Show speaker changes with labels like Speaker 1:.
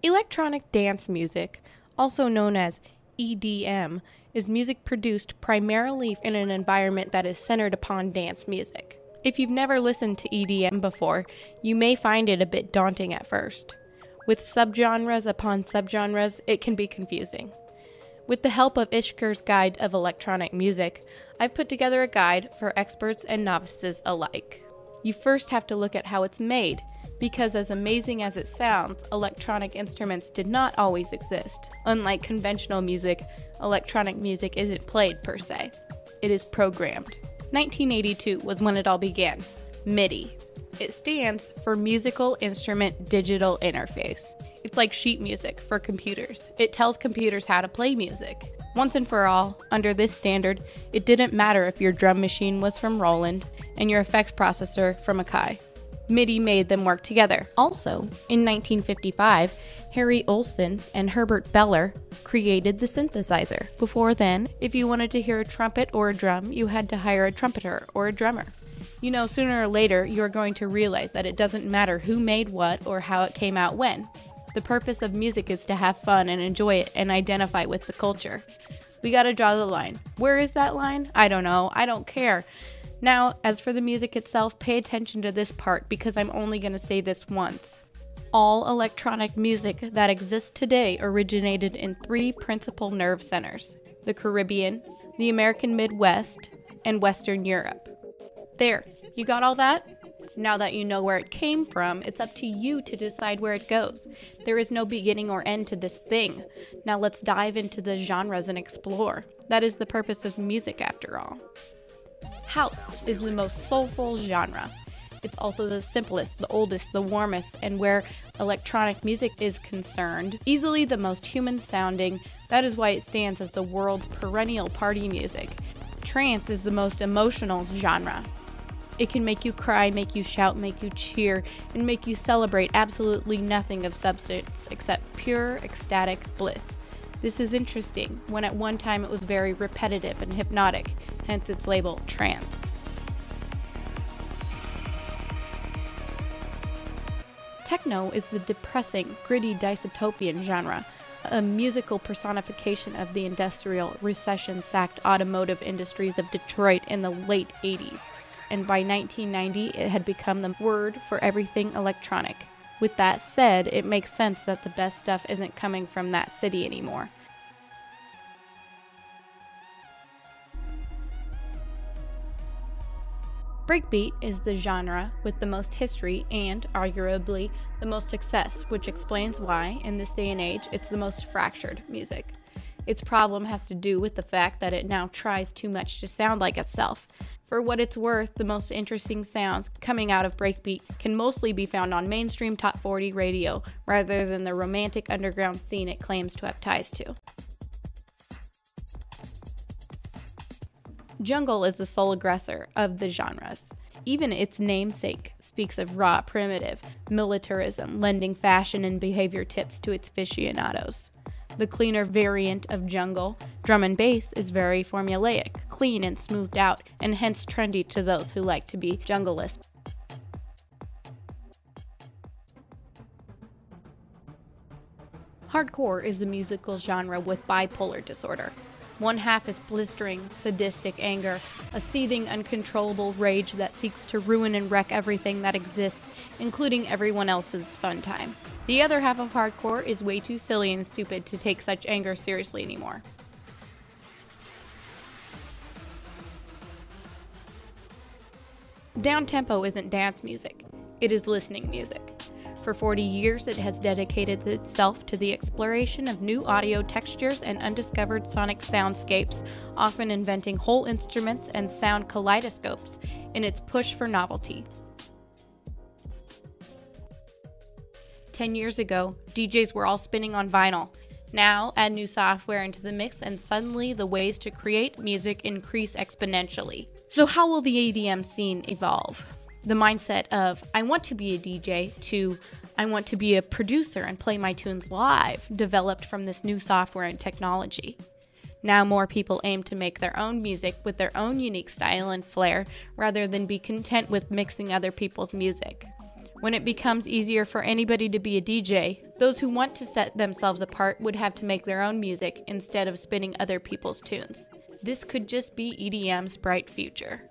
Speaker 1: Electronic dance music, also known as EDM, is music produced primarily in an environment that is centered upon dance music. If you've never listened to EDM before, you may find it a bit daunting at first. With subgenres upon subgenres, it can be confusing. With the help of Ishkur's Guide of Electronic Music, I've put together a guide for experts and novices alike. You first have to look at how it's made, because as amazing as it sounds, electronic instruments did not always exist. Unlike conventional music, electronic music isn't played per se. It is programmed. 1982 was when it all began. MIDI. It stands for Musical Instrument Digital Interface. It's like sheet music for computers. It tells computers how to play music. Once and for all, under this standard, it didn't matter if your drum machine was from Roland and your effects processor from Akai. MIDI made them work together. Also, in 1955, Harry Olson and Herbert Beller created the synthesizer. Before then, if you wanted to hear a trumpet or a drum, you had to hire a trumpeter or a drummer. You know, sooner or later, you're going to realize that it doesn't matter who made what or how it came out when. The purpose of music is to have fun and enjoy it and identify with the culture. We gotta draw the line. Where is that line? I don't know. I don't care. Now, as for the music itself, pay attention to this part because I'm only gonna say this once. All electronic music that exists today originated in 3 principal nerve centers: the Caribbean, the American Midwest, and Western Europe. There, you got all that? Now that you know where it came from, it's up to you to decide where it goes. There is no beginning or end to this thing. Now let's dive into the genres and explore. That is the purpose of music after all. House is the most soulful genre. It's also the simplest, the oldest, the warmest, and where electronic music is concerned, easily the most human sounding. That is why it stands as the world's perennial party music. Trance is the most emotional genre. It can make you cry, make you shout, make you cheer, and make you celebrate absolutely nothing of substance except pure ecstatic bliss. This is interesting, when at one time it was very repetitive and hypnotic, hence its label, trance. Techno is the depressing, gritty dystopian genre, a musical personification of the industrial, recession-sacked automotive industries of Detroit in the late 80s. And by 1990, it had become the word for everything electronic. With that said, it makes sense that the best stuff isn't coming from that city anymore. Breakbeat is the genre with the most history and, arguably, the most success, which explains why, in this day and age, it's the most fractured music. Its problem has to do with the fact that it now tries too much to sound like itself. For what it's worth, the most interesting sounds coming out of breakbeat can mostly be found on mainstream top 40 radio, rather than the romantic underground scene it claims to have ties to. Jungle is the sole aggressor of the genres. Even its namesake speaks of raw, primitive militarism, lending fashion and behavior tips to its aficionados. The cleaner variant of jungle, drum and bass, is very formulaic, clean and smoothed out, and hence trendy to those who like to be jungleists. Hardcore is the musical genre with bipolar disorder. One half is blistering, sadistic anger, a seething, uncontrollable rage that seeks to ruin and wreck everything that exists, including everyone else's fun time. The other half of hardcore is way too silly and stupid to take such anger seriously anymore. Downtempo isn't dance music, it is listening music. For 40 years, it has dedicated itself to the exploration of new audio textures and undiscovered sonic soundscapes, often inventing whole instruments and sound kaleidoscopes in its push for novelty. 10 years ago, DJs were all spinning on vinyl. Now, add new software into the mix and suddenly the ways to create music increase exponentially. So how will the EDM scene evolve? The mindset of, I want to be a DJ, to, I want to be a producer and play my tunes live, developed from this new software and technology. Now more people aim to make their own music with their own unique style and flair, rather than be content with mixing other people's music. When it becomes easier for anybody to be a DJ, Those who want to set themselves apart would have to make their own music instead of spinning other people's tunes. This could just be EDM's bright future.